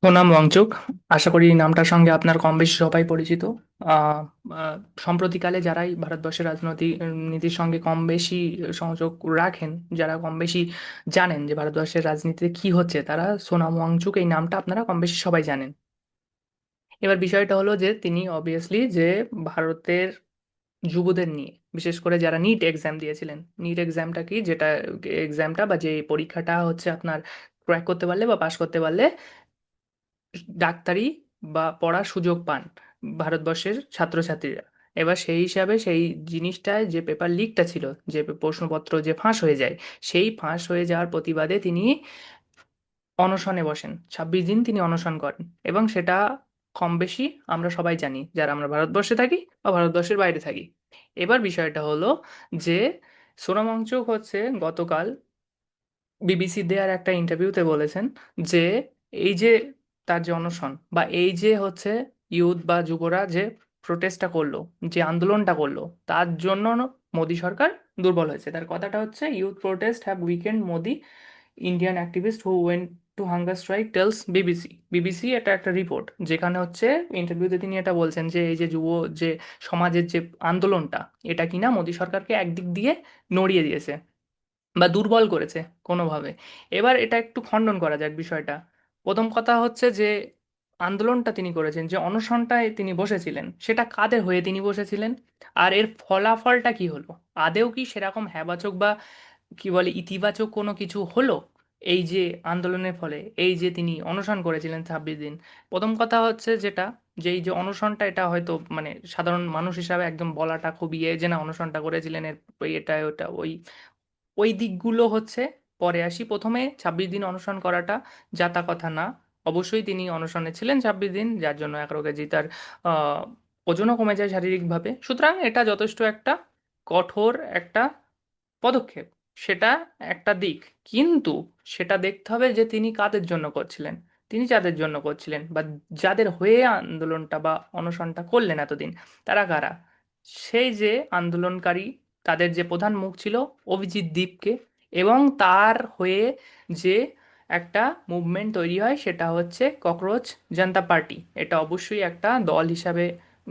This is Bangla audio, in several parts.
সোনাম ওয়াংচুক। আশা করি এই নামটার সঙ্গে আপনার কম বেশি সবাই পরিচিত। আহ, আহ, সম্প্রতিকালে যারাই ভারতবর্ষের রাজনৈতিক নীতির সঙ্গে কম বেশি সংযোগ রাখেন, যারা কম বেশি জানেন যে ভারতবর্ষের রাজনীতিতে কি হচ্ছে, তারা সোনাম ওয়াংচুক এই নামটা আপনারা কম বেশি সবাই জানেন। এবার বিষয়টা হলো যে তিনি অবভিয়াসলি যে ভারতের যুবদের নিয়ে, বিশেষ করে যারা নিট এক্সাম দিয়েছিলেন, নিট এক্সামটা কি, যেটা এক্সামটা বা যে পরীক্ষাটা হচ্ছে আপনার ক্র্যাক করতে পারলে বা পাশ করতে পারলে ডাক্তারি বা পড়ার সুযোগ পান ভারতবর্ষের ছাত্রছাত্রীরা। এবার সেই হিসাবে সেই জিনিসটায় যে পেপার লিকটা ছিল, যে প্রশ্নপত্র যে ফাঁস হয়ে যায়, সেই ফাঁস হয়ে যাওয়ার প্রতিবাদে তিনি অনশনে বসেন। 26 দিন তিনি অনশন করেন এবং সেটা কম বেশি আমরা সবাই জানি, যারা আমরা ভারতবর্ষে থাকি বা ভারতবর্ষের বাইরে থাকি। এবার বিষয়টা হলো যে সোনম ওয়াংচুক হচ্ছে গতকাল বিবিসি দেয়ার একটা ইন্টারভিউতে বলেছেন যে এই যে তার যে অনশন বা এই যে হচ্ছে ইউথ বা যুবরা যে প্রোটেস্টটা করলো, যে আন্দোলনটা করলো, তার জন্য মোদী সরকার দুর্বল হয়েছে। তার কথাটা হচ্ছে, youth protest have weakened Modi, Indian activist who went to hunger strike tells BBC. BBC এটা একটা রিপোর্ট, যেখানে হচ্ছে ইন্টারভিউতে তিনি এটা বলছেন যে এই যে যুব যে সমাজের যে আন্দোলনটা, এটা কিনা মোদী সরকারকে একদিক দিয়ে নড়িয়ে দিয়েছে বা দুর্বল করেছে কোনোভাবে। এবার এটা একটু খণ্ডন করা যাক বিষয়টা। প্রথম কথা হচ্ছে যে আন্দোলনটা তিনি করেছেন, যে অনশনটায় তিনি বসেছিলেন, সেটা কাদের হয়ে তিনি বসেছিলেন, আর এর ফলাফলটা কি হলো? আদেও কি সেরকম হ্যাবাচক বা কি বলে ইতিবাচক কোনো কিছু হলো এই যে আন্দোলনের ফলে, এই যে তিনি অনশন করেছিলেন 26 দিন? প্রথম কথা হচ্ছে যেটা, যে এই যে অনশনটা, এটা হয়তো মানে সাধারণ মানুষ হিসাবে একদম বলাটা খুবই যে না অনশনটা করেছিলেন এর এটা ওটা ওই ওই দিকগুলো হচ্ছে পরে আসি। প্রথমে 26 দিন অনশন করাটা যা তা কথা না। অবশ্যই তিনি অনশনে ছিলেন 26 দিন, যার জন্য 11 কেজি তার আহ, ওজনও কমে যায় শারীরিকভাবে। সুতরাং এটা যথেষ্ট একটা কঠোর একটা পদক্ষেপ, সেটা একটা দিক। কিন্তু সেটা দেখতে হবে যে তিনি কাদের জন্য করছিলেন, তিনি যাদের জন্য করছিলেন বা যাদের হয়ে আন্দোলনটা বা অনশনটা করলেন এতদিন, তারা কারা? সেই যে আন্দোলনকারী, তাদের যে প্রধান মুখ ছিল অভিজিৎ দীপকে, এবং তার হয়ে যে একটা মুভমেন্ট তৈরি হয়, সেটা হচ্ছে ককরোচ জনতা পার্টি। এটা অবশ্যই একটা দল হিসাবে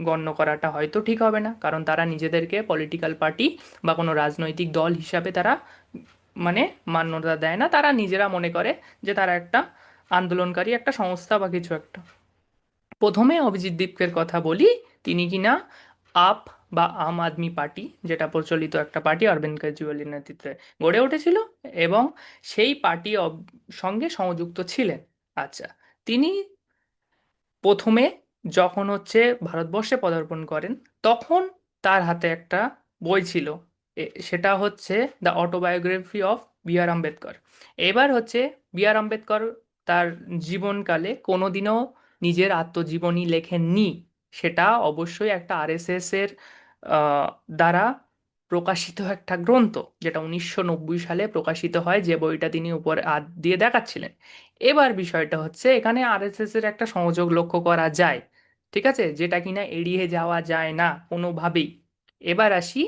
গণ্য করাটা হয়তো ঠিক হবে না, কারণ তারা নিজেদেরকে পলিটিক্যাল পার্টি বা কোনো রাজনৈতিক দল হিসাবে তারা মানে মান্যতা দেয় না। তারা নিজেরা মনে করে যে তারা একটা আন্দোলনকারী একটা সংস্থা বা কিছু একটা। প্রথমে অভিজিৎ দীপকের কথা বলি। তিনি কিনা আপ বা আম আদমি পার্টি, যেটা প্রচলিত একটা পার্টি অরবিন্দ কেজরিওয়ালের নেতৃত্বে গড়ে উঠেছিল, এবং সেই পার্টি সঙ্গে সংযুক্ত ছিলেন। আচ্ছা, তিনি প্রথমে যখন হচ্ছে ভারতবর্ষে পদার্পণ করেন, তখন তার হাতে একটা বই ছিল। সেটা হচ্ছে দ্য অটোবায়োগ্রাফি অফ বি আর আম্বেদকর। এবার হচ্ছে বি আর আম্বেদকর তার জীবনকালে কোনোদিনও নিজের আত্মজীবনী লেখেননি। সেটা অবশ্যই একটা আরএসএস এর আহ, দ্বারা প্রকাশিত একটা গ্রন্থ, যেটা 1990 সালে প্রকাশিত হয়, যে বইটা তিনি উপরে হাত দিয়ে দেখাচ্ছিলেন। এবার বিষয়টা হচ্ছে, এখানে আরএসএস এর একটা সংযোগ লক্ষ্য করা যায়, ঠিক আছে, যেটা কিনা এড়িয়ে যাওয়া যায় না কোনোভাবেই। এবার আসি,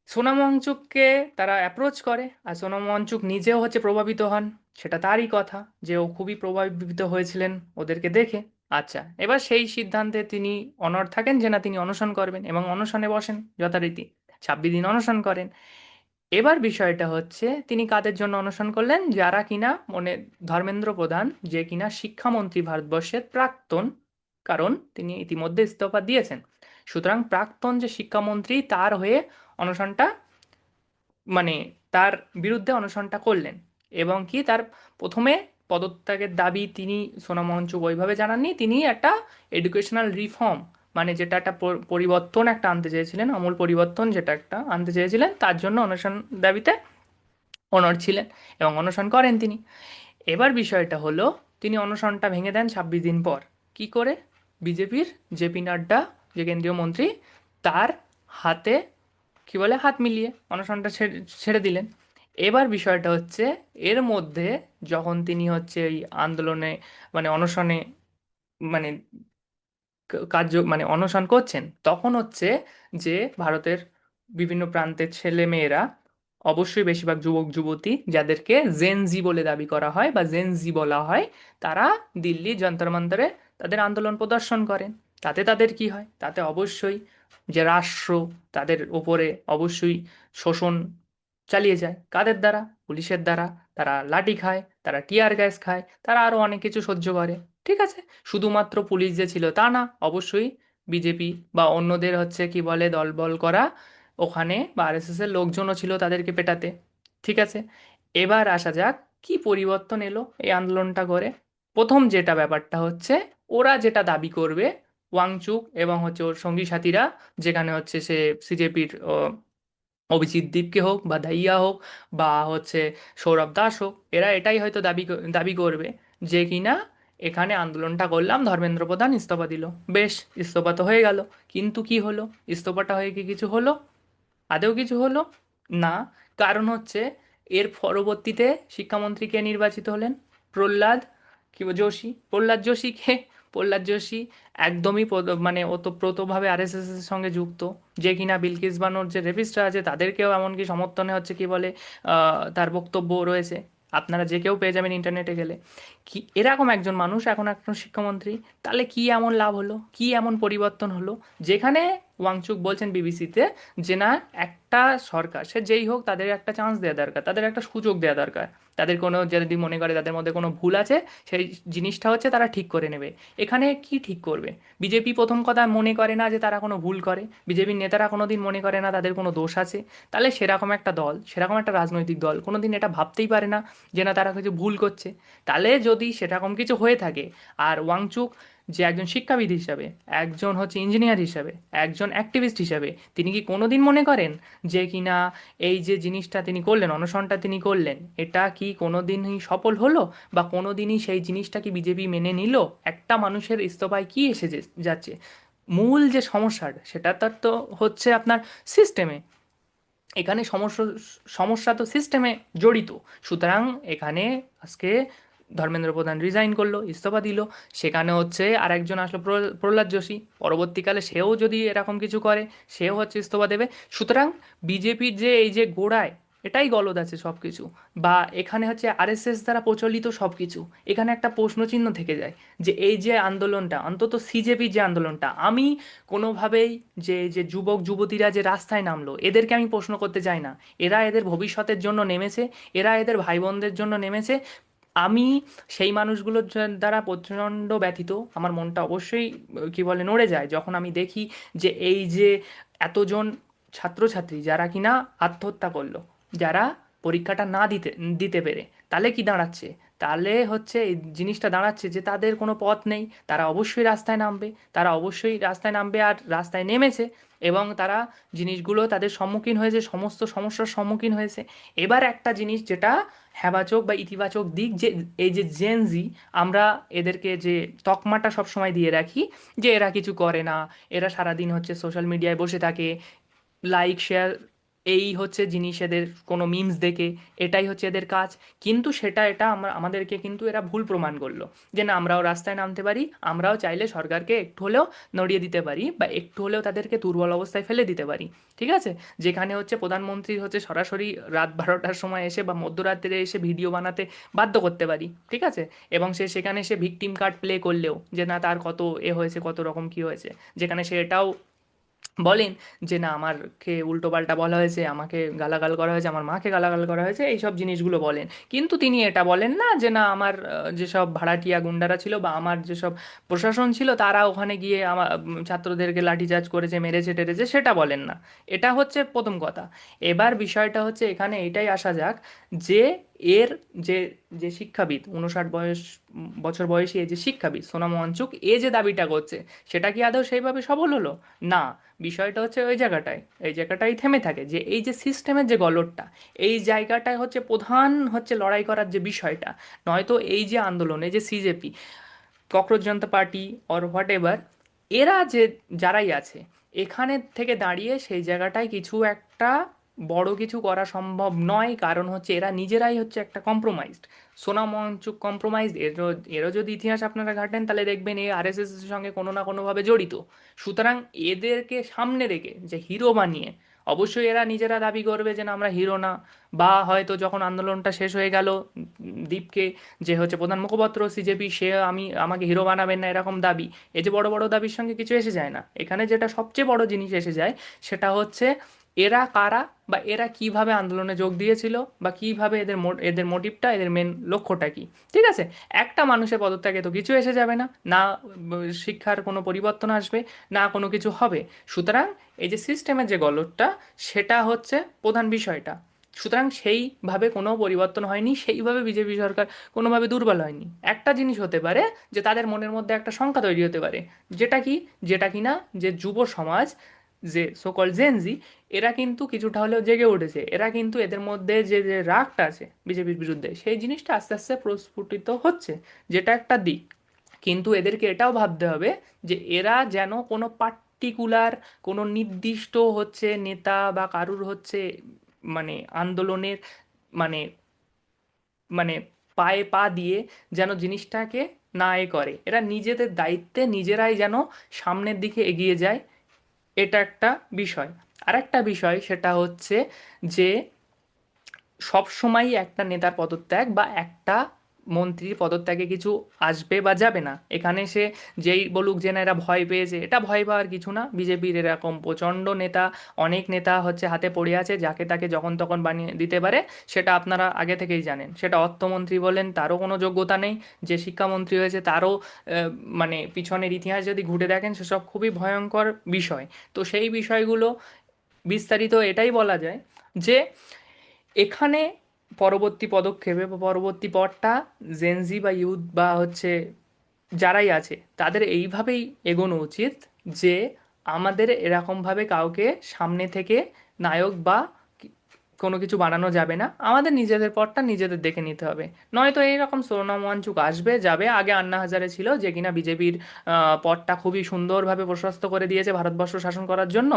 সোনাম ওয়াংচুককে তারা অ্যাপ্রোচ করে, আর সোনাম ওয়াংচুক নিজেও হচ্ছে প্রভাবিত হন। সেটা তারই কথা যে ও খুবই প্রভাবিত হয়েছিলেন ওদেরকে দেখে। আচ্ছা, এবার সেই সিদ্ধান্তে তিনি অনড় থাকেন যে না তিনি অনশন করবেন, এবং অনশনে বসেন যথারীতি। 26 দিন অনশন করেন। এবার বিষয়টা হচ্ছে, তিনি কাদের জন্য অনশন করলেন? যারা কিনা মনে, ধর্মেন্দ্র প্রধান, যে কিনা শিক্ষামন্ত্রী ভারতবর্ষের প্রাক্তন, কারণ তিনি ইতিমধ্যে ইস্তফা দিয়েছেন। সুতরাং প্রাক্তন যে শিক্ষামন্ত্রী, তার হয়ে অনশনটা মানে তার বিরুদ্ধে অনশনটা করলেন। এবং কি তার প্রথমে পদত্যাগের দাবি তিনি, সোনাম ওয়াংচুক ওইভাবে জানাননি, তিনি একটা এডুকেশনাল রিফর্ম, মানে যেটা একটা পরিবর্তন একটা আনতে চেয়েছিলেন, আমূল পরিবর্তন যেটা একটা আনতে চেয়েছিলেন, তার জন্য অনশন দাবিতে অনড় ছিলেন এবং অনশন করেন তিনি। এবার বিষয়টা হলো, তিনি অনশনটা ভেঙে দেন 26 দিন পর। কি করে? বিজেপির জেপি নাড্ডা, যে কেন্দ্রীয় মন্ত্রী, তার হাতে কি বলে হাত মিলিয়ে অনশনটা ছেড়ে দিলেন। এবার বিষয়টা হচ্ছে, এর মধ্যে যখন তিনি হচ্ছে এই আন্দোলনে মানে অনশনে মানে কার্য মানে অনশন করছেন, তখন হচ্ছে যে ভারতের বিভিন্ন প্রান্তের ছেলে মেয়েরা অবশ্যই বেশিরভাগ যুবক যুবতী, যাদেরকে জেন জি বলে দাবি করা হয় বা জেন জি বলা হয়, তারা দিল্লি যন্তর মন্তরে তাদের আন্দোলন প্রদর্শন করেন। তাতে তাদের কি হয়? তাতে অবশ্যই যে রাষ্ট্র, তাদের ওপরে অবশ্যই শোষণ চালিয়ে যায়। কাদের দ্বারা? পুলিশের দ্বারা। তারা লাঠি খায়, তারা টিয়ার গ্যাস খায়, তারা আরো অনেক কিছু সহ্য করে। ঠিক আছে, শুধুমাত্র পুলিশ যে ছিল তা না, অবশ্যই বিজেপি বা অন্যদের হচ্ছে কি বলে দলবল করা ওখানে বা আরএসএস এর লোকজনও ছিল তাদেরকে পেটাতে। ঠিক আছে, এবার আসা যাক কি পরিবর্তন এলো এই আন্দোলনটা করে। প্রথম যেটা ব্যাপারটা হচ্ছে, ওরা যেটা দাবি করবে, ওয়াংচুক এবং হচ্ছে ওর সঙ্গী সাথীরা, যেখানে হচ্ছে সে সিজেপির অভিজিৎ দীপকে হোক বা দাইয়া হোক বা হচ্ছে সৌরভ দাস হোক, এরা এটাই হয়তো দাবি করবে যে কিনা এখানে আন্দোলনটা করলাম, ধর্মেন্দ্র প্রধান ইস্তফা দিল। বেশ, ইস্তফা তো হয়ে গেল, কিন্তু কি হলো? ইস্তফাটা হয়ে কি কিছু হলো? আদৌ কিছু হলো না। কারণ হচ্ছে এর পরবর্তীতে শিক্ষামন্ত্রী কে নির্বাচিত হলেন? প্রহ্লাদ যোশী। প্রহ্লাদ যোশী কে? প্রহ্লাদ যোশী একদমই মানে ওতপ্রোতভাবে আরএসএস এর সঙ্গে যুক্ত, যে কিনা বিলকিস বানোর যে রেপিস্টরা আছে তাদেরকেও এমনকি সমর্থনে হচ্ছে কি বলে তার বক্তব্য রয়েছে। আপনারা যে কেউ পেয়ে যাবেন ইন্টারনেটে গেলে। কি এরকম একজন মানুষ এখন একজন শিক্ষামন্ত্রী, তাহলে কি এমন লাভ হলো, কি এমন পরিবর্তন হলো? যেখানে ওয়াংচুক বলছেন বিবিসিতে যে না, একটা সরকার সে যেই হোক তাদের একটা চান্স দেওয়া দরকার, তাদের একটা সুযোগ দেওয়া দরকার। তাদের কোনো যদি মনে করে তাদের মধ্যে কোনো ভুল আছে, সেই জিনিসটা হচ্ছে তারা ঠিক করে নেবে। এখানে কি ঠিক করবে? বিজেপি প্রথম কথা মনে করে না যে তারা কোনো ভুল করে, বিজেপির নেতারা কোনোদিন মনে করে না তাদের কোনো দোষ আছে। তাহলে সেরকম একটা দল, সেরকম একটা রাজনৈতিক দল কোনোদিন এটা ভাবতেই পারে না যে না তারা কিছু ভুল করছে। তাহলে যদি সেরকম কিছু হয়ে থাকে, আর ওয়াংচুক যে একজন শিক্ষাবিদ হিসাবে, একজন হচ্ছে ইঞ্জিনিয়ার হিসাবে, একজন অ্যাক্টিভিস্ট হিসাবে, তিনি কি কোনোদিন মনে করেন যে কিনা এই যে জিনিসটা তিনি করলেন, অনশনটা তিনি করলেন, এটা কি কোনোদিনই সফল হলো? বা কোনোদিনই সেই জিনিসটা কি বিজেপি মেনে নিল? একটা মানুষের ইস্তফায় কি এসে যাচ্ছে? মূল যে সমস্যাটা সেটা তার তো হচ্ছে আপনার সিস্টেমে। এখানে সমস্যা, সমস্যা তো সিস্টেমে জড়িত। সুতরাং এখানে আজকে ধর্মেন্দ্র প্রধান রিজাইন করলো, ইস্তফা দিল। সেখানে হচ্ছে আর একজন আসলো প্রহ্লাদ যোশী, পরবর্তীকালে সেও যদি এরকম কিছু করে, সেও হচ্ছে ইস্তফা দেবে। সুতরাং বিজেপির যে এই যে গোড়ায় এটাই গলদ আছে সব কিছু, বা এখানে হচ্ছে আরএসএস দ্বারা প্রচলিত সব কিছু, এখানে একটা প্রশ্নচিহ্ন থেকে যায় যে এই যে আন্দোলনটা, অন্তত সিজেপির যে আন্দোলনটা, আমি কোনোভাবেই যে যে যুবক যুবতীরা যে রাস্তায় নামলো এদেরকে আমি প্রশ্ন করতে চাই না। এরা এদের ভবিষ্যতের জন্য নেমেছে, এরা এদের ভাই বোনদের জন্য নেমেছে। আমি সেই মানুষগুলোর দ্বারা প্রচণ্ড ব্যথিত, আমার মনটা অবশ্যই কি বলে নড়ে যায় যখন আমি দেখি যে এই যে এতজন ছাত্রছাত্রী যারা কিনা আত্মহত্যা করলো, যারা পরীক্ষাটা না দিতে দিতে পেরে, তাহলে কি দাঁড়াচ্ছে? তাহলে হচ্ছে এই জিনিসটা দাঁড়াচ্ছে যে তাদের কোনো পথ নেই, তারা অবশ্যই রাস্তায় নামবে, তারা অবশ্যই রাস্তায় নামবে আর রাস্তায় নেমেছে। এবং তারা জিনিসগুলো তাদের সম্মুখীন হয়েছে, সমস্ত সমস্যার সম্মুখীন হয়েছে। এবার একটা জিনিস যেটা হ্যাবাচক বা ইতিবাচক দিক, যে এই যে জেনজি, আমরা এদেরকে যে তকমাটা সবসময় দিয়ে রাখি যে এরা কিছু করে না, এরা সারাদিন হচ্ছে সোশ্যাল মিডিয়ায় বসে থাকে, লাইক শেয়ার, এই হচ্ছে জিনিস এদের, কোনো মিমস দেখে, এটাই হচ্ছে এদের কাজ। কিন্তু সেটা এটা আমরা আমাদেরকে কিন্তু এরা ভুল প্রমাণ করলো যে না, আমরাও রাস্তায় নামতে পারি, আমরাও চাইলে সরকারকে একটু হলেও নড়িয়ে দিতে পারি বা একটু হলেও তাদেরকে দুর্বল অবস্থায় ফেলে দিতে পারি। ঠিক আছে, যেখানে হচ্ছে প্রধানমন্ত্রী হচ্ছে সরাসরি রাত 12টার সময় এসে বা মধ্যরাত্রে এসে ভিডিও বানাতে বাধ্য করতে পারি। ঠিক আছে, এবং সে সেখানে সে ভিকটিম কার্ড প্লে করলেও যে না তার কত এ হয়েছে, কত রকম কি হয়েছে, যেখানে সে এটাও বলেন যে না আমারকে উল্টোপাল্টা বলা হয়েছে, আমাকে গালাগাল করা হয়েছে, আমার মাকে গালাগাল করা হয়েছে, এইসব জিনিসগুলো বলেন। কিন্তু তিনি এটা বলেন না যে না আমার যেসব ভাড়াটিয়া গুন্ডারা ছিল বা আমার যেসব প্রশাসন ছিল তারা ওখানে গিয়ে আমার ছাত্রদেরকে লাঠিচার্জ করেছে, মেরেছে টেরেছে, সেটা বলেন না। এটা হচ্ছে প্রথম কথা। এবার বিষয়টা হচ্ছে এখানে এটাই আসা যাক যে এর যে যে শিক্ষাবিদ 59 বছর বয়সী এই যে শিক্ষাবিদ সোনাম ওয়াংচুক এ যে দাবিটা করছে, সেটা কি আদৌ সেইভাবে সফল হলো? না। বিষয়টা হচ্ছে ওই জায়গাটায়, এই জায়গাটাই থেমে থাকে যে এই যে সিস্টেমের যে গলদটা, এই জায়গাটায় হচ্ছে প্রধান হচ্ছে লড়াই করার যে বিষয়টা। নয়তো এই যে আন্দোলন, এই যে CJP, cockroach Janata party or what ever, এরা যে যারাই আছে এখানে থেকে দাঁড়িয়ে সেই জায়গাটায় কিছু একটা বড় কিছু করা সম্ভব নয়। কারণ হচ্ছে এরা নিজেরাই হচ্ছে একটা কম্প্রোমাইজড। সোনাম ওয়াংচুক কম্প্রোমাইজড, এরও যদি ইতিহাস আপনারা ঘাটেন তাহলে দেখবেন এ আরএসএস এর সঙ্গে কোনো না কোনোভাবে জড়িত। সুতরাং এদেরকে সামনে রেখে যে হিরো বানিয়ে, অবশ্যই এরা নিজেরা দাবি করবে যে না আমরা হিরো না, বা হয়তো যখন আন্দোলনটা শেষ হয়ে গেল দীপকে, যে হচ্ছে প্রধান মুখপাত্র সিজেপি, সে আমাকে হিরো বানাবেন না, এরকম দাবি। এই যে বড় বড় দাবির সঙ্গে কিছু এসে যায় না, এখানে যেটা সবচেয়ে বড় জিনিস এসে যায় সেটা হচ্ছে এরা কারা, বা এরা কিভাবে আন্দোলনে যোগ দিয়েছিল, বা কিভাবে এদের মোটিভটা, এদের মেন লক্ষ্যটা কি। ঠিক আছে, একটা মানুষের পদত্যাগে তো কিছু এসে যাবে না, না শিক্ষার কোনো পরিবর্তন আসবে, না কোনো কিছু হবে। সুতরাং এই যে সিস্টেমের যে গলতটা, সেটা হচ্ছে প্রধান বিষয়টা। সুতরাং সেইভাবে কোনো পরিবর্তন হয়নি, সেইভাবে বিজেপি সরকার কোনোভাবে দুর্বল হয়নি। একটা জিনিস হতে পারে যে তাদের মনের মধ্যে একটা শঙ্কা তৈরি হতে পারে, যেটা কি, যেটা কিনা যে যুব সমাজ, যে সকল জেনজি, এরা কিন্তু কিছুটা হলেও জেগে উঠেছে। এরা কিন্তু এদের মধ্যে যে যে রাগটা আছে বিজেপির বিরুদ্ধে, সেই জিনিসটা আস্তে আস্তে প্রস্ফুটিত হচ্ছে, যেটা একটা দিক। কিন্তু এদেরকে এটাও ভাবতে হবে যে এরা যেন কোনো পার্টিকুলার, কোনো নির্দিষ্ট হচ্ছে নেতা বা কারুর হচ্ছে মানে আন্দোলনের মানে মানে পায়ে পা দিয়ে যেন জিনিসটাকে না করে, এরা নিজেদের দায়িত্বে নিজেরাই যেন সামনের দিকে এগিয়ে যায়। এটা একটা বিষয়। আর একটা বিষয় সেটা হচ্ছে যে সবসময়ই একটা নেতার পদত্যাগ বা একটা মন্ত্রীর পদত্যাগে কিছু আসবে বা যাবে না। এখানে সে যেই বলুক যে না এরা ভয় পেয়েছে, এটা ভয় পাওয়ার কিছু না। বিজেপির এরকম প্রচণ্ড নেতা, অনেক নেতা হচ্ছে হাতে পড়ে আছে, যাকে তাকে যখন তখন বানিয়ে দিতে পারে। সেটা আপনারা আগে থেকেই জানেন। সেটা অর্থমন্ত্রী বলেন, তারও কোনো যোগ্যতা নেই। যে শিক্ষামন্ত্রী হয়েছে তারও মানে পিছনের ইতিহাস যদি ঘুরে দেখেন, সেসব খুবই ভয়ঙ্কর বিষয়। তো সেই বিষয়গুলো বিস্তারিত এটাই বলা যায় যে এখানে পরবর্তী পদক্ষেপে বা পরবর্তী পথটা জেনজি বা ইউথ বা হচ্ছে যারাই আছে তাদের এইভাবেই এগোনো উচিত যে আমাদের এরকমভাবে কাউকে সামনে থেকে নায়ক বা কোনো কিছু বানানো যাবে না, আমাদের নিজেদের পথটা নিজেদের দেখে নিতে হবে। নয়তো এইরকম সোনম ওয়াংচুক আসবে যাবে। আগে আন্না হাজারে ছিল, যে কিনা বিজেপির পথটা খুবই সুন্দরভাবে প্রশস্ত করে দিয়েছে ভারতবর্ষ শাসন করার জন্য।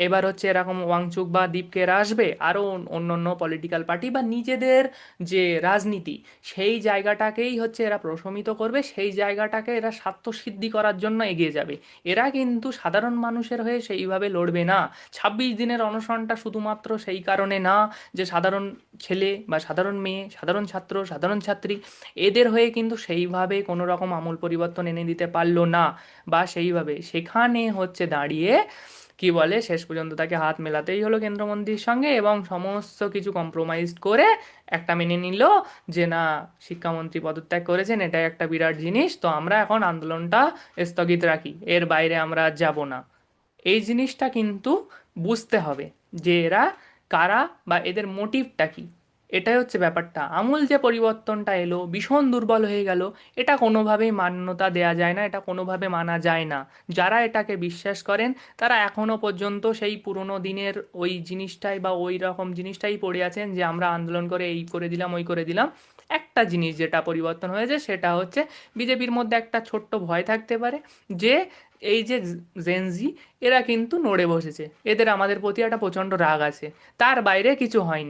এবার হচ্ছে এরকম ওয়াংচুক বা দীপকেরা আসবে, আরও অন্য অন্য পলিটিক্যাল পার্টি বা নিজেদের যে রাজনীতি, সেই জায়গাটাকেই হচ্ছে এরা প্রশমিত করবে, সেই জায়গাটাকে এরা স্বার্থসিদ্ধি করার জন্য এগিয়ে যাবে। এরা কিন্তু সাধারণ মানুষের হয়ে সেইভাবে লড়বে না। 26 দিনের অনশনটা শুধুমাত্র সেই কারণে না যে সাধারণ ছেলে বা সাধারণ মেয়ে, সাধারণ ছাত্র, সাধারণ ছাত্রী, এদের হয়ে কিন্তু সেইভাবে কোনো রকম আমূল পরিবর্তন এনে দিতে পারলো না। বা সেইভাবে সেখানে হচ্ছে দাঁড়িয়ে কি বলে, শেষ পর্যন্ত তাকে হাত মেলাতেই হলো কেন্দ্রমন্ত্রীর সঙ্গে, এবং সমস্ত কিছু কম্প্রোমাইজ করে একটা মেনে নিল যে না, শিক্ষামন্ত্রী পদত্যাগ করেছেন, এটাই একটা বিরাট জিনিস, তো আমরা এখন আন্দোলনটা স্থগিত রাখি, এর বাইরে আমরা আর যাব না। এই জিনিসটা কিন্তু বুঝতে হবে যে এরা কারা বা এদের মোটিভটা কি। এটাই হচ্ছে ব্যাপারটা। আমূল যে পরিবর্তনটা এলো ভীষণ দুর্বল হয়ে গেল, এটা কোনোভাবেই মান্যতা দেয়া যায় না, এটা কোনোভাবে মানা যায় না। যারা এটাকে বিশ্বাস করেন তারা এখনো পর্যন্ত সেই পুরোনো দিনের ওই জিনিসটাই বা ওই রকম জিনিসটাই পড়ে আছেন, যে আমরা আন্দোলন করে এই করে দিলাম ওই করে দিলাম। একটা জিনিস যেটা পরিবর্তন হয়েছে সেটা হচ্ছে বিজেপির মধ্যে একটা ছোট্ট ভয় থাকতে পারে যে এই যে জেনজি, এরা কিন্তু নড়ে বসেছে, এদের আমাদের প্রতি একটা প্রচণ্ড রাগ আছে, তার বাইরে কিছু হয়নি।